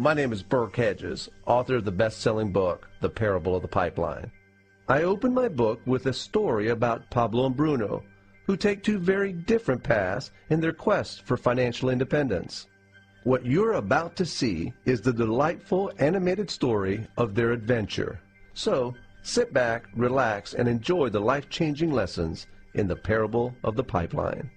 My name is Burke Hedges, author of the best-selling book, The Parable of the Pipeline. I open my book with a story about Pablo and Bruno, who take two very different paths in their quest for financial independence. What you're about to see is the delightful animated story of their adventure. So, sit back, relax, and enjoy the life-changing lessons in The Parable of the Pipeline.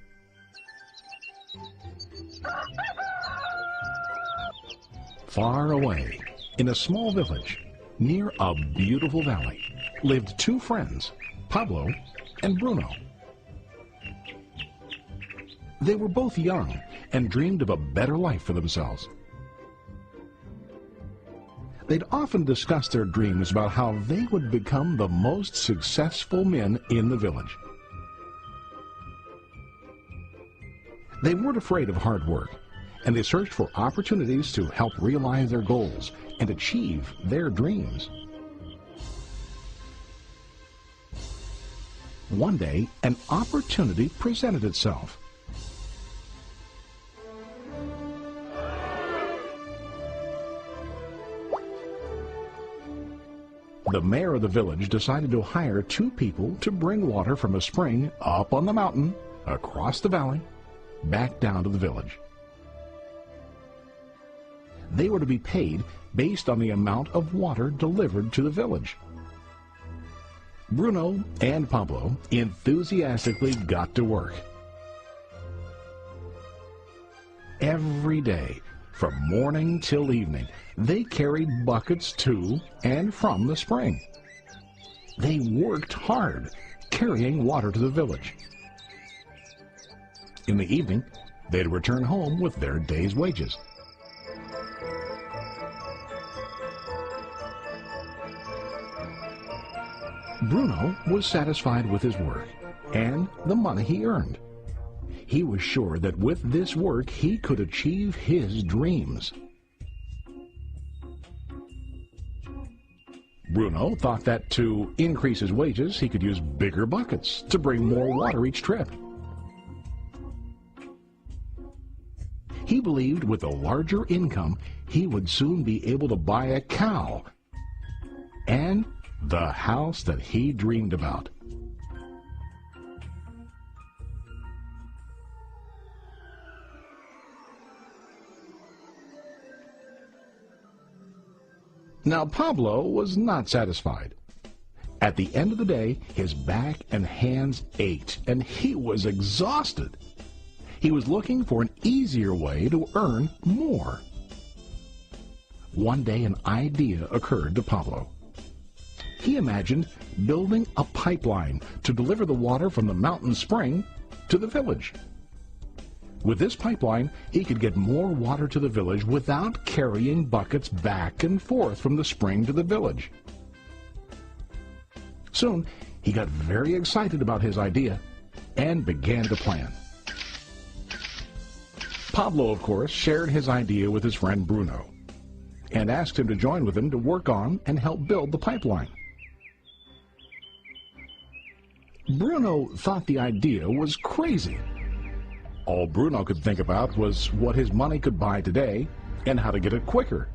Far away, in a small village, near a beautiful valley, lived two friends, Pablo and Bruno. They were both young and dreamed of a better life for themselves. They'd often discussed their dreams about how they would become the most successful men in the village. They weren't afraid of hard work, and they searched for opportunities to help realize their goals and achieve their dreams. One day, an opportunity presented itself. The mayor of the village decided to hire two people to bring water from a spring up on the mountain, across the valley, back down to the village. They were to be paid based on the amount of water delivered to the village. Bruno and Pablo enthusiastically got to work. Every day, from morning till evening, they carried buckets to and from the spring. They worked hard, carrying water to the village. In the evening, they'd return home with their day's wages. Bruno was satisfied with his work and the money he earned. He was sure that with this work he could achieve his dreams. Bruno thought that to increase his wages he could use bigger buckets to bring more water each trip. He believed with a larger income he would soon be able to buy a cow and the house that he dreamed about. Now Pablo was not satisfied. At the end of the day, his back and hands ached, and he was exhausted. He was looking for an easier way to earn more. One day an idea occurred to Pablo. He imagined building a pipeline to deliver the water from the mountain spring to the village. With this pipeline, he could get more water to the village without carrying buckets back and forth from the spring to the village. Soon, he got very excited about his idea and began to plan. Pablo, of course, shared his idea with his friend Bruno and asked him to join with him to work on and help build the pipeline. Bruno thought the idea was crazy. All Bruno could think about was what his money could buy today and how to get it quicker.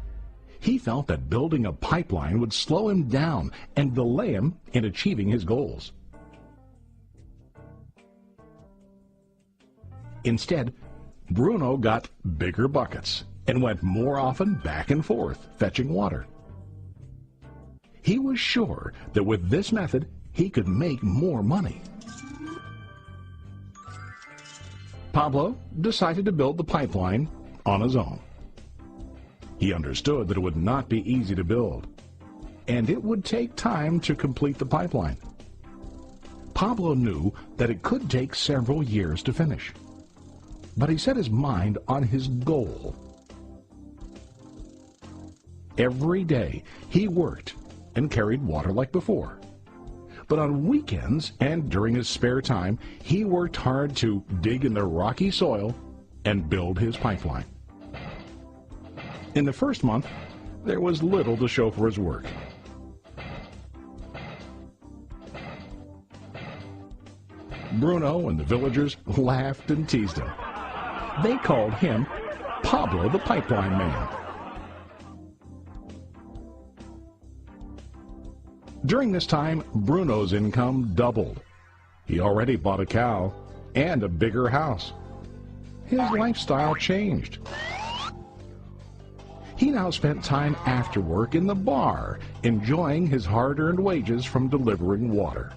He felt that building a pipeline would slow him down and delay him in achieving his goals. Instead, Bruno got bigger buckets and went more often back and forth fetching water. He was sure that with this method he could make more money. Pablo decided to build the pipeline on his own. He understood that it would not be easy to build, and it would take time to complete the pipeline. Pablo knew that it could take several years to finish, but he set his mind on his goal. Every day he worked and carried water like before. But on weekends and during his spare time, he worked hard to dig in the rocky soil and build his pipeline. In the first month, there was little to show for his work. Bruno and the villagers laughed and teased him. They called him Pablo the Pipeline Man. During this time, Bruno's income doubled. He already bought a cow and a bigger house. His lifestyle changed. He now spent time after work in the bar, enjoying his hard-earned wages from delivering water.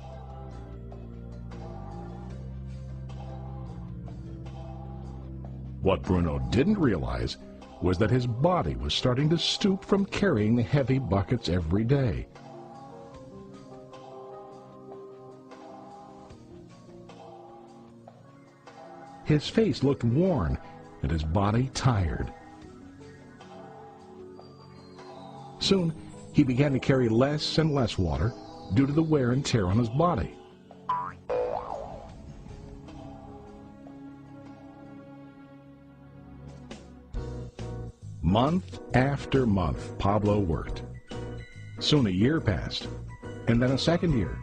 What Bruno didn't realize was that his body was starting to stoop from carrying the heavy buckets every day. His face looked worn and his body tired. Soon, he began to carry less and less water due to the wear and tear on his body. Month after month, Pablo worked. Soon a year passed, and then a second year.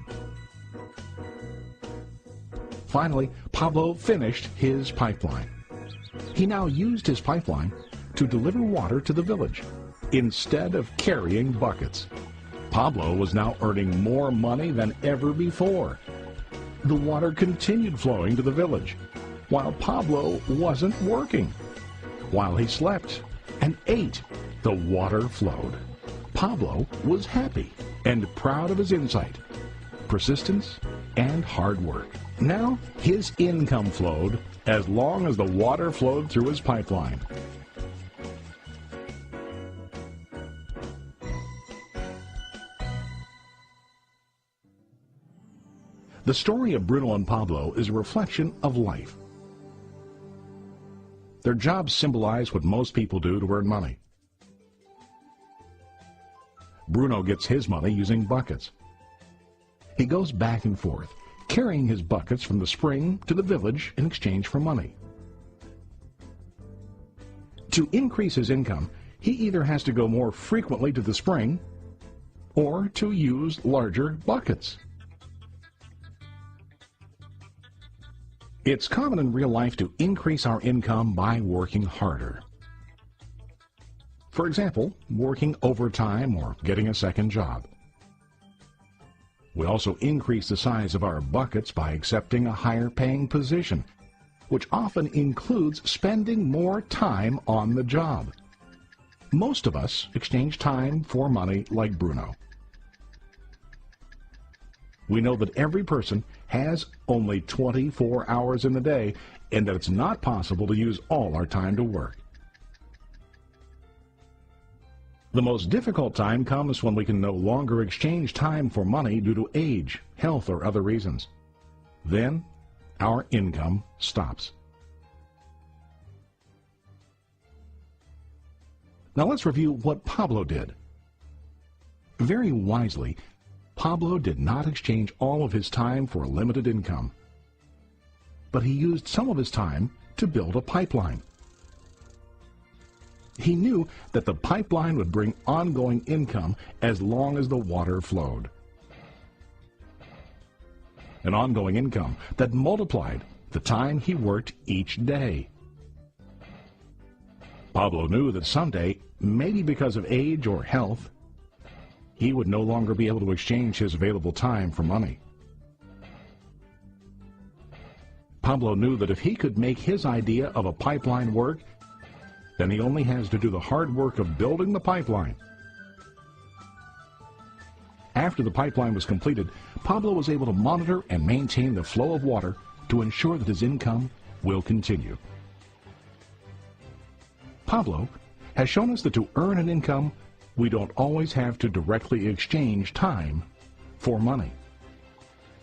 Finally, Pablo finished his pipeline. He now used his pipeline to deliver water to the village instead of carrying buckets. Pablo was now earning more money than ever before. The water continued flowing to the village, while Pablo wasn't working. While he slept and ate, the water flowed. Pablo was happy and proud of his insight, persistence, and hard work. Now his income flowed as long as the water flowed through his pipeline. The story of Bruno and Pablo is a reflection of life. Their jobs symbolize what most people do to earn money. Bruno gets his money using buckets. He goes back and forth, carrying his buckets from the spring to the village in exchange for money. To increase his income, he either has to go more frequently to the spring or to use larger buckets. It's common in real life to increase our income by working harder. For example, working overtime or getting a second job. We also increase the size of our buckets by accepting a higher paying position, which often includes spending more time on the job. Most of us exchange time for money like Bruno. We know that every person has only 24 hours in the day and that it's not possible to use all our time to work. The most difficult time comes when we can no longer exchange time for money due to age, health, or other reasons. Then, our income stops. Now let's review what Pablo did. Very wisely, Pablo did not exchange all of his time for a limited income, but he used some of his time to build a pipeline. He knew that the pipeline would bring ongoing income as long as the water flowed. An ongoing income that multiplied the time he worked each day. Pablo knew that someday, maybe because of age or health, he would no longer be able to exchange his available time for money. Pablo knew that if he could make his idea of a pipeline work, then he only has to do the hard work of building the pipeline. After the pipeline was completed, Pablo was able to monitor and maintain the flow of water to ensure that his income will continue. Pablo has shown us that to earn an income, we don't always have to directly exchange time for money.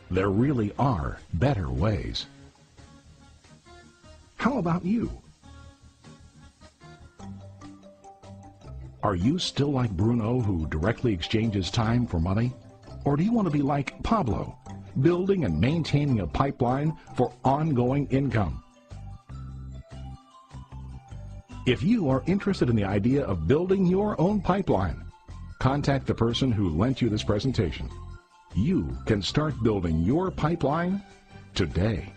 There really are better ways. How about you? Are you still like Bruno, who directly exchanges time for money? Or do you want to be like Pablo, building and maintaining a pipeline for ongoing income? If you are interested in the idea of building your own pipeline, contact the person who lent you this presentation. You can start building your pipeline today.